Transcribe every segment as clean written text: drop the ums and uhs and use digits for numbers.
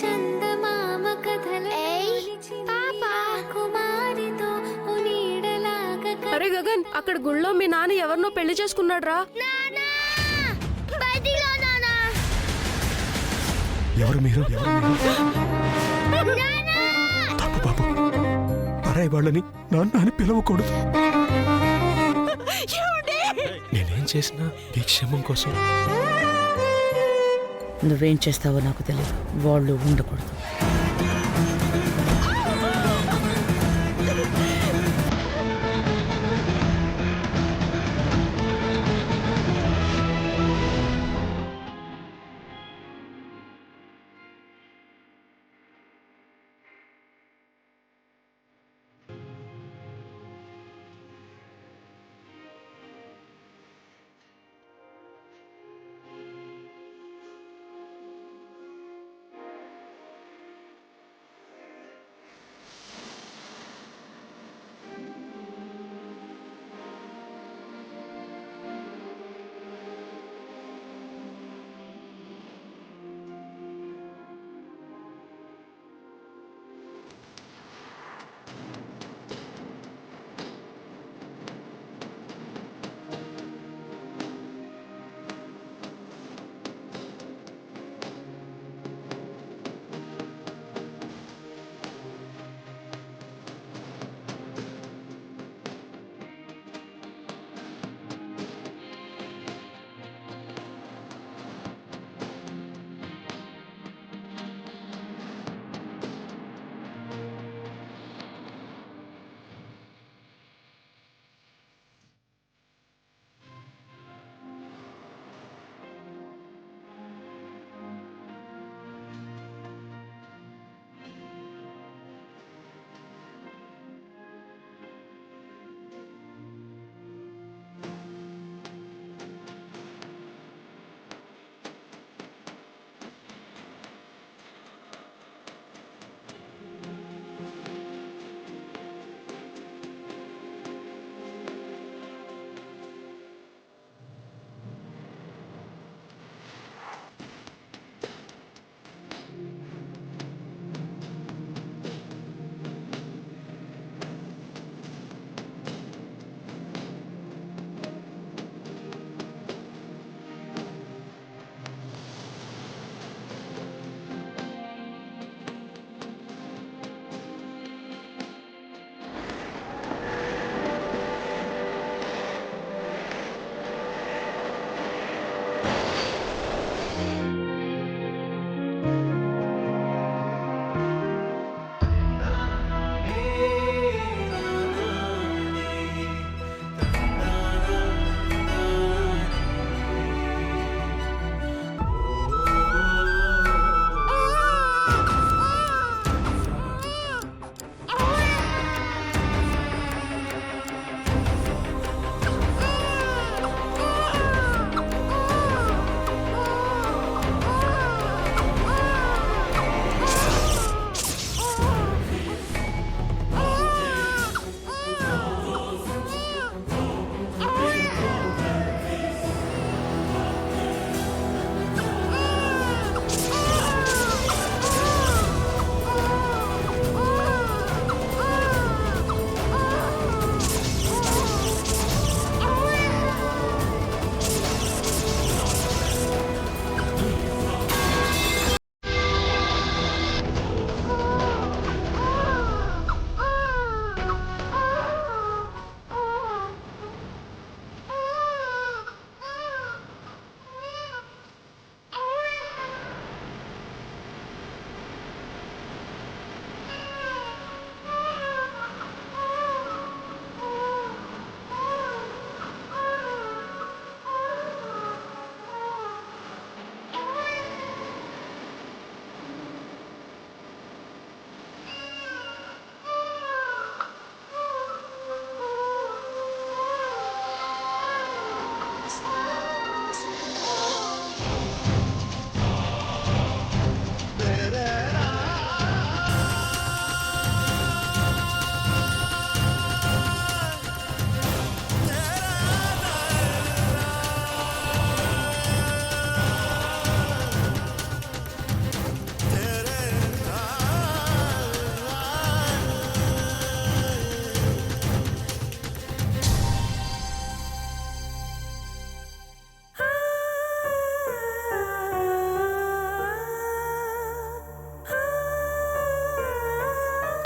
చందమామ కుమారితో అరే గగన్, అక్కడ గుళ్ళో మీ నాన్న ఎవరినో పెళ్లి చేసుకున్నాడు రా. ఎవరు మీరు? తప్పు బాబు, పరాయి వాళ్ళని నాన్న అని పిలవకూడదు. నేనేం చేసినా నీ క్షేమం కోసం. నువ్వేం చేస్తావో నాకు తెలియదు. వాళ్ళు ఉండకూడదు.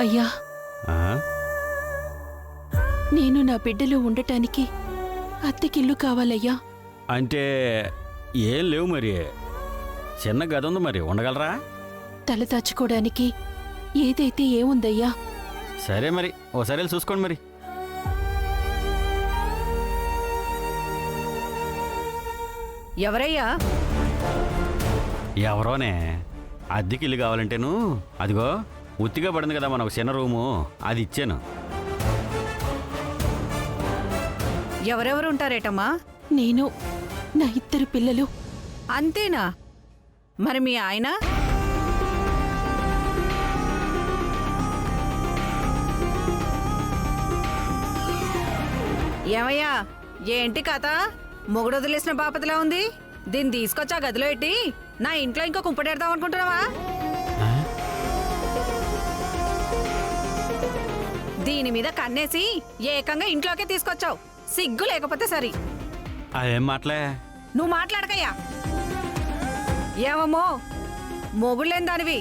అయ్యా, ఆ? నేను నా బిడ్డలు ఉండటానికి అద్దెకిల్లు కావాలయ్యా. అంటే ఏం లేవు మరి. చిన్న గది ఉంది, మరి ఉండగలరా? తల దాచుకోవడానికి ఏదైతే ఏముందయ్యా? సరే మరి, ఓసారి వెళ్ళి చూసుకోండి మరి. ఎవరయ్యా? ఎవరోనే. అద్దెకి ఇల్లు కావాలంటేను అదిగో ఉత్తిగా పడింది కదా మన ఒక చిన్న రూము, అది ఇచ్చాను. ఎవరెవరు ఉంటారేటమ్మా? నేను, నా 2 పిల్లలు. అంతేనా? మరి మీ ఆయన? ఏమయ్యా, ఏంటి కథ? మొగుడు వదిలేసిన బాపతిలా ఉంది. దీన్ని తీసుకొచ్చా గదిలో పెట్టి నా ఇంట్లో ఇంకో కుంపడేద్దాం అనుకుంటున్నావా? దీని మీద కన్నేసి ఏకంగా ఇంట్లోకే తీసుకొచ్చావు. సిగ్గు లేకపోతే సరి. అదేం మాటలే. నువ్వు మాట్లాడకయ్యా. ఏమమ్మో, మొగుళ్ళేం దానివి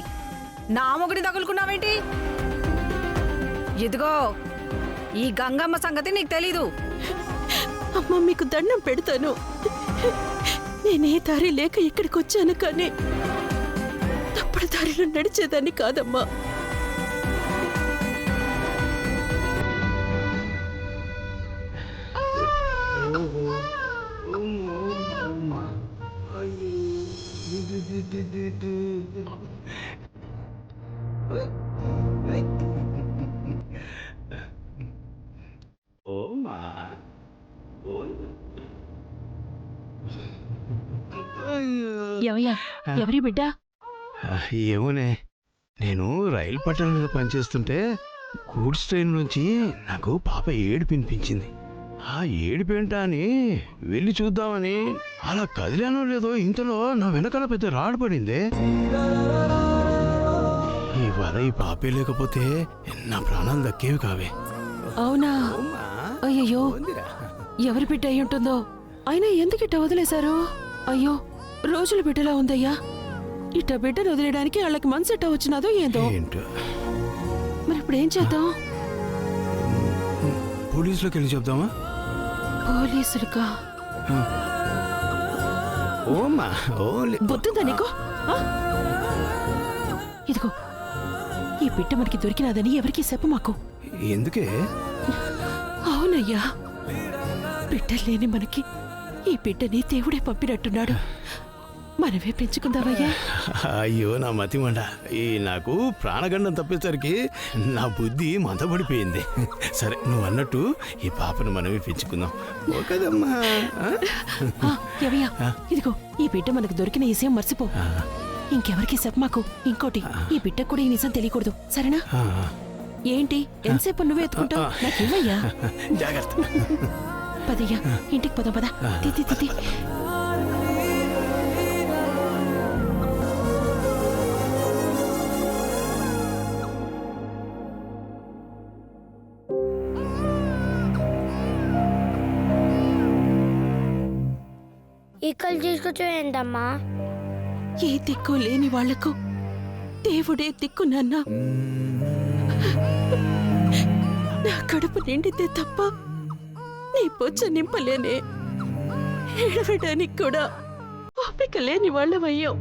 నా మొగుడిని తగులుకున్నావేంటి? ఇదిగో ఈ గంగమ్మ సంగతి నీకు తెలీదు. అమ్మ, మీకు దండం పెడతాను. నేనే దారి లేక ఇక్కడికి వచ్చాను, కానీ తప్పుడు దారిలో నడిచేదాన్ని కాదమ్మా. ఎవయ్యా, ఎవరి బిడ్డ? ఏమోనే, నేను రైలు పట్టాల మీద పనిచేస్తుంటే గూడ్స్ ట్రైన్ నుంచి నాకు పాప ఏడుపు వినిపించింది. ఆ ఏడుపేంటా అని వెళ్ళి చూద్దామని అలా కదిలానో లేదో ఇంతలో నా వెనకాల పెద్ద రాడ్ పడిందే. ఇవాళ ఈ పాపే లేకపోతే నా ప్రాణాలు దక్కేవి కావే. అవునా? అయ్యయ్యో, ఎవరి బిడ్డ అయి ఉంటుందో. అయినా ఎందుకు ఇట్ట వదిలేశారు? అయ్యో, రోజుల బిడ్డలా ఉందయ్యా. ఇట్ట బిడ్డను వదిలేయడానికి వాళ్ళకి మనసు ఎట్ట వచ్చినాదో ఏందో. ఏంటో మరి ఇప్పుడు ఏం చేద్దాం? పోలీసులోకి వెళ్ళి చెప్దామా? పోలీసులుగా? ఓమా, బుద్ధిందా నీకు? ఆ? ఇదిగో, ఈ బిడ్డ మనకి దొరికినాదని ఎవరికి చెప్పు మాకు. ఎందుకే? అవునయ్యా, బిడ్డలేని మనకి ఈ బిడ్డని దేవుడే పంపినట్టున్నాడు. మనమే పెంచుకుందామయ్యా. అయ్యో నా మతిమండ, ఈ నాకు ప్రాణగండం తప్పేసరికి నా బుద్ధి మందపడిపోయింది. సరే, నువ్వు అన్నట్టు ఈ పాపను మనమే పెంచుకుందాం. ఓకేదమ్మా. ఎవయ్యా, ఇదిగో, ఈ బిడ్డ మనకు దొరికిన విషయం మర్చిపో. ఇంకెవరికి చెప్పమాకు. ఇంకోటి, ఈ బిడ్డకు కూడా ఈ నిజం తెలియకూడదు, సరేనా? ఏంటి ఎంతసేపు నువ్వే ఎత్తుకుంటావు? నాకు ఇవ్వయ్యా. జాగ్రత్త. పదయ్యా, ఇంటికి పద పద. తితి తితి. ఇక్కడ తీసుకొచ్చేంటమ్మా? ఏ దిక్కు లేని వాళ్లకు దేవుడే దిక్కు నాన్న. నా కడుపు నిండితే తప్ప నీ పొచ్చ నింపలేనే. ఏడవడానికి కూడా ఓపిక లేని వాళ్ళమయ్యాం.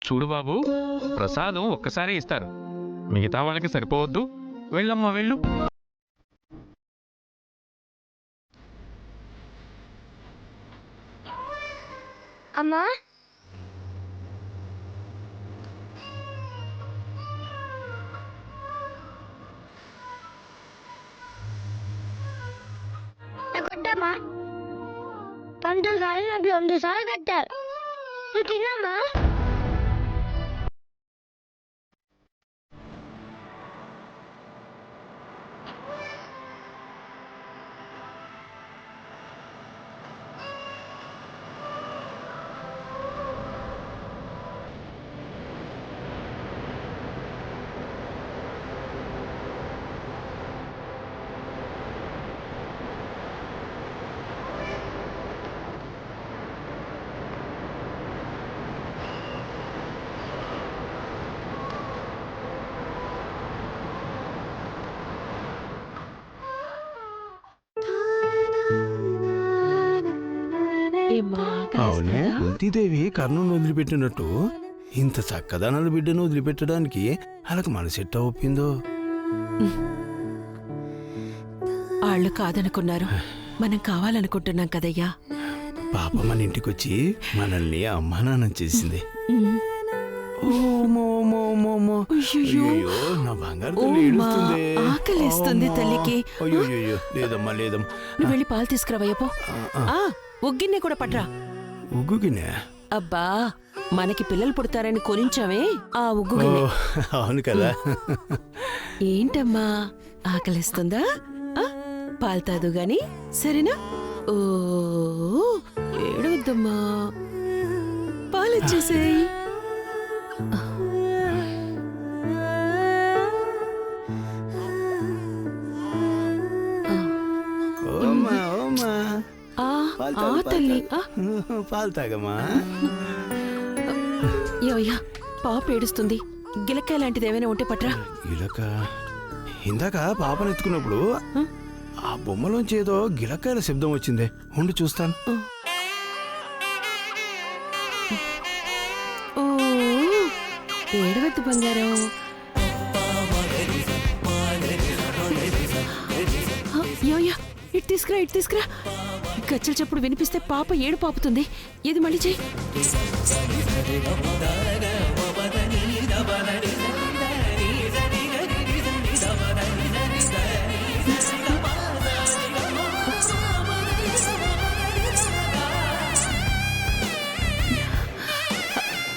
చూడు బాబు, ప్రసాదం ఒక్కసారి ఇస్తారు, మిగతా వాళ్ళకి సరిపోవద్దు. వెళ్ళమ్మా, వెళ్ళు. అమ్మా కొట్టమ్మా 12 సార్లు నాకు 2 సార్లు కట్టారు నువ్వు తినమ్మా ఏమ్మా, అవునే ఆకలేస్తుందా? కుంతీదేవి కర్ణను వదిలిపెట్టినట్టు ఇంత చక్కదనాల బిడ్డను వదిలిపెట్టడానికి వాళ్ళకి మనసెట్ట ఒప్పిందో. వాళ్ళు కాదనుకున్నారు, మనం కావాలనుకుంటున్నాం కదయ్యా. పాప మన ఇంటికొచ్చి మనల్ని అమ్మానాన్నం చేసింది. అయ్యయ్యో. అయ్యో, నా బంగారు ఓ తల్లి మా, ఏడుస్తుందే. ఆకలేస్తుంది అమ్మా. తల్లికి. అయ్యో లేదమ్మా లేదమ్మా. నువ్వు వెళ్ళి పాలు తీసుకురావయ్యపో. ఉగ్గిన్నే కూడా పట్రా. ఉగ్గుకినే అబ్బా, మనకి పిల్లలు పుడతారని కొనించామే ఆ ఉగ్గు ఓ, గిన్నె. అవును కదా. ఏంటమ్మా, ఆకలిస్తుందా? ఆ, పాలు తాదు గాని సరేనా? ఓ, ఏడవద్దమ్మా, పాలొచ్చేసేయ్. ఓమా ఓమా ఆ, పాలు ఆ తాగు, తల్లి. ఆ, పాలు తాగమ్మా. ఏవయ్యా, పాప ఏడుస్తుంది. గిలక్కాయ లాంటిది ఏమైనా ఉంటే పట్రా. గిలక ఇందాక పాపను ఎత్తుకున్నప్పుడు ఆ బొమ్మలోంచి ఏదో గిలకాయల శబ్దం వచ్చిందే. ఉండి చూస్తాను. ఓ, ఏడవద్దు బంగారం. ఆ, ఏవయ్యా, ఇటు తీసుకురా, ఇటు తీసుకురా. గచ్చల చప్పుడు వినిపిస్తే పాప ఏడు పాపుతుంది. ఏది మళ్ళీ చెయ్యి.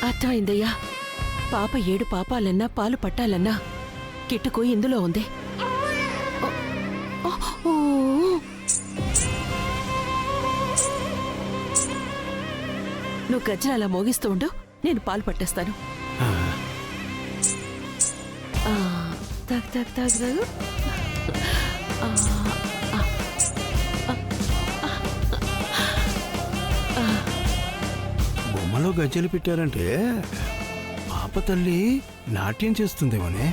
అర్థమైందయ్యా. పాప ఏడు పాపాలన్నా పాలు పట్టాలన్నా కిట్టుకు ఇందులో ఉంది. ఓ, ఓ, నువ్వు గజ్జల అలా మోగిస్తూ ఉండు, నేను పాలు పట్టేస్తాను. ఆ, తాగు తాగు తాగు తాగు. ఆ, ఆ, ఆ, ఆ. బొమ్మలో గజ్జలు పెట్టారంటే పాప తల్లి నాట్యం చేస్తుందేమోనే.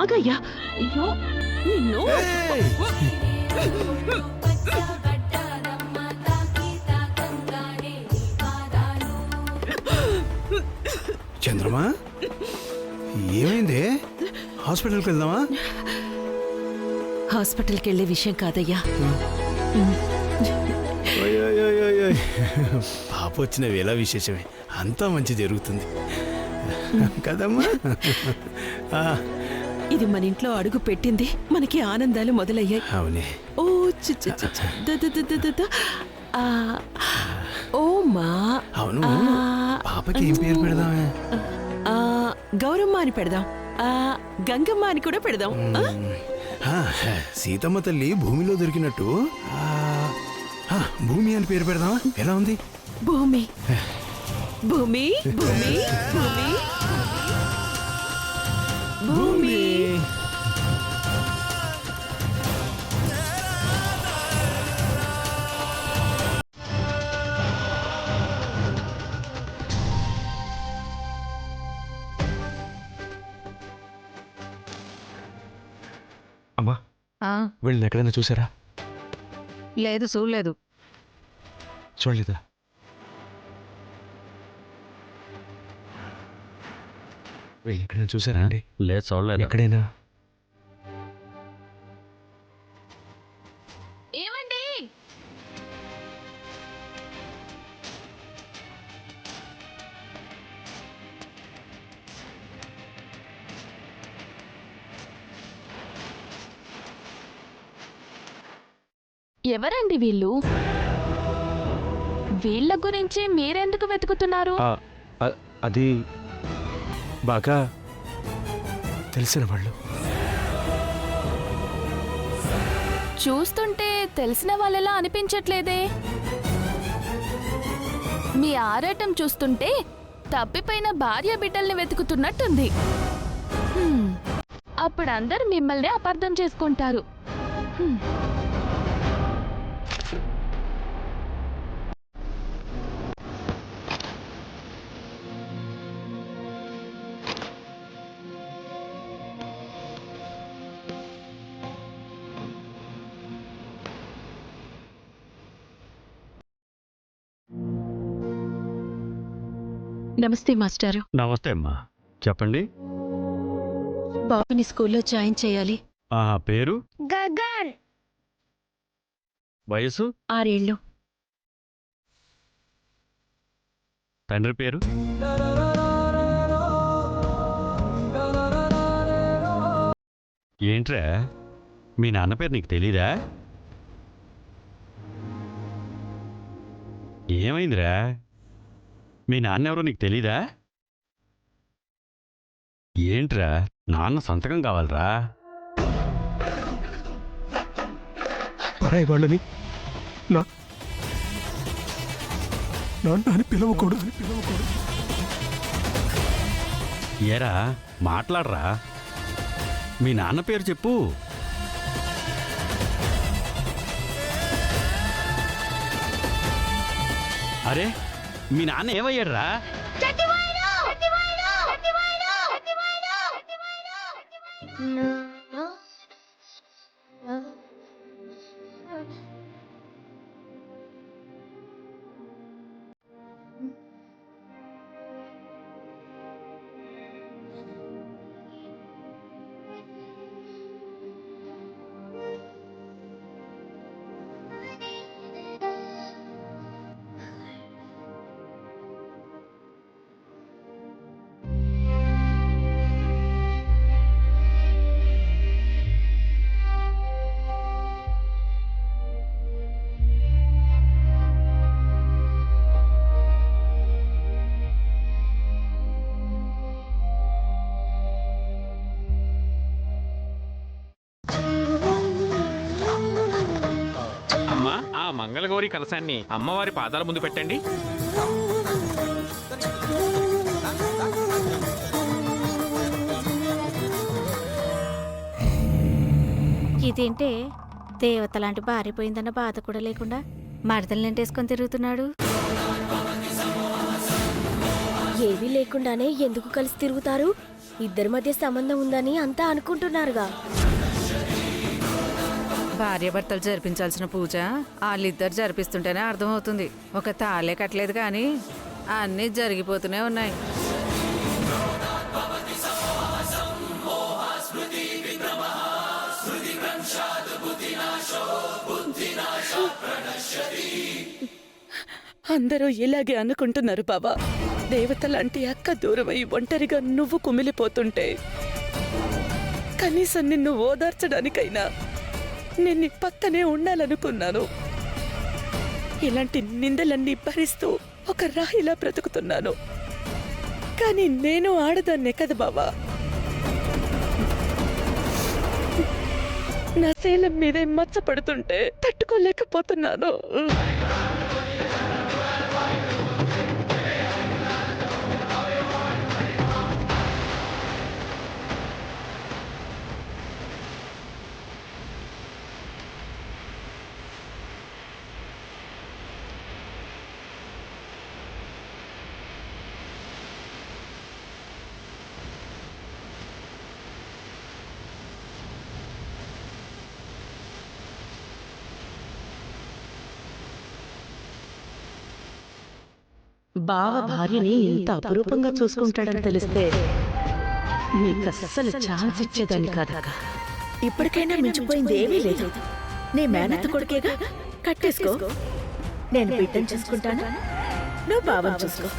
ఆగయ్యా. అయ్యో, నిన్ను. చంద్రమా, ఏమైంది? హాస్పిటల్కి వెళ్దామా? హాస్పిటల్కి వెళ్ళే విషయం కాదయ్యా. ఓయ్. పాప వచ్చిన వేళ విశేషమే. అంతా మంచి జరుగుతుంది కదమ్మా. ఇది మన ఇంట్లో అడుగు పెట్టింది, మనకి ఆనందాలు మొదలయ్యాయి. అవునే. ఓ చి చి చి చి. The the the the the the. ఆ, ఓ మా అవును ఆ, పాపకి ఏం పేరు పెడదామే? ఆ, గౌరమ్మ అని పెడదాం. ఆ, గంగమ్మ అని కూడా పెడదాం. ఆ? ఆ, సీతమ్మ తల్లి భూమిలో దొరికినట్టు భూమి అని పేరు పెడదామా? ఎలా ఉంది? భూమి భూమి భూమి భూమి భూమి. అమ్మా వీళ్ళని ఎక్కడైనా చూసారా? లేదు చూడలేదు. చూడలేదా? వీళ్ళు ఎక్కడైనా చూసారా అండి? లేదు చూడలేదు. ఎక్కడైనా ఏమండి? ఎవరండి వీళ్ళు? వీళ్ళ గురించి మీరెందుకు వెతుకుతున్నారు? అది బాగా తెలిసిన వాళ్ళు. చూస్తుంటే తెలిసిన వాళ్ళలా అనిపించట్లేదే. మీ ఆరాటం చూస్తుంటే తప్పిపోయిన భార్య బిడ్డల్ని వెతుకుతున్నట్టుంది. అప్పుడు అందరు మిమ్మల్ని అపార్థం చేసుకుంటారు. నమస్తే మాస్టారు. నమస్తే అమ్మా, చెప్పండి. బాబుని స్కూల్లో జాయిన్ చేయాలి. పేరు, గగన్. వయసు, 6 ఏళ్ళు. తండ్రి పేరు, ఏంట్రా మీ నాన్న పేరు నీకు తెలీదా? ఏమైందిరా? మీ నాన్న ఎవరో నీకు తెలీదా? ఏంట్రా, నాన్న సంతకం కావాలరా? పరాయి వాళ్ళని నాన్న అని పిలవకూడదు. ఏరా మాట్లాడరా, మీ నాన్న పేరు చెప్పు. అరే మీ నాన్న ఏమయ్యాడ్రా? అమ్మా, ఆ మంగళగౌరి కలశాన్ని అమ్మవారి పాదాల ముందు పెట్టండి. ఇదేంటే దేవత లాంటి బారిపోయిందన్న బాధ కూడా లేకుండా మడతలు నింటేసుకొని తిరుగుతున్నాడు. ఏమీ లేకుండానే ఎందుకు కలిసి తిరుగుతారు? ఇద్దరి మధ్య సంబంధం ఉందని అంతా అనుకుంటున్నారుగా. భార్యాభర్తలు జరిపించాల్సిన పూజ వాళ్ళిద్దరు జరిపిస్తుంటేనే అర్థమవుతుంది. ఒక తాళే కట్టలేదు కానీ అన్నీ జరిగిపోతూనే ఉన్నాయి. అందరూ ఇలాగే అనుకుంటున్నారు బాబా. దేవత లాంటి అక్క దూరమై ఒంటరిగా నువ్వు కుమిలిపోతుంటే కనీసం నిన్ను ఓదార్చడానికైనా నేను నీ పక్కనే ఉండాలనుకున్నాను. ఇలాంటి నిందలన్నీ భరిస్తూ ఒక రాయిలా బ్రతుకుతున్నాను. కానీ నేను ఆడదాన్నే కదా బావా. నా శైలం మీదే మచ్చ పడుతుంటే తట్టుకోలేకపోతున్నాను. బావ భార్యని ఇంత అపురూపంగా చూసుకుంటాడని తెలిస్తే నీకు అస్సలు ఛాన్స్ ఇచ్చేదాన్ని కాదక్క. ఇప్పటికైనా మించిపోయింది ఏమీ లేదు. నీ మేనత్త కొడుకేగా, కట్టేసుకో. నేను బిడ్డను చూసుకుంటాను, నువ్వు బావని చూసుకో.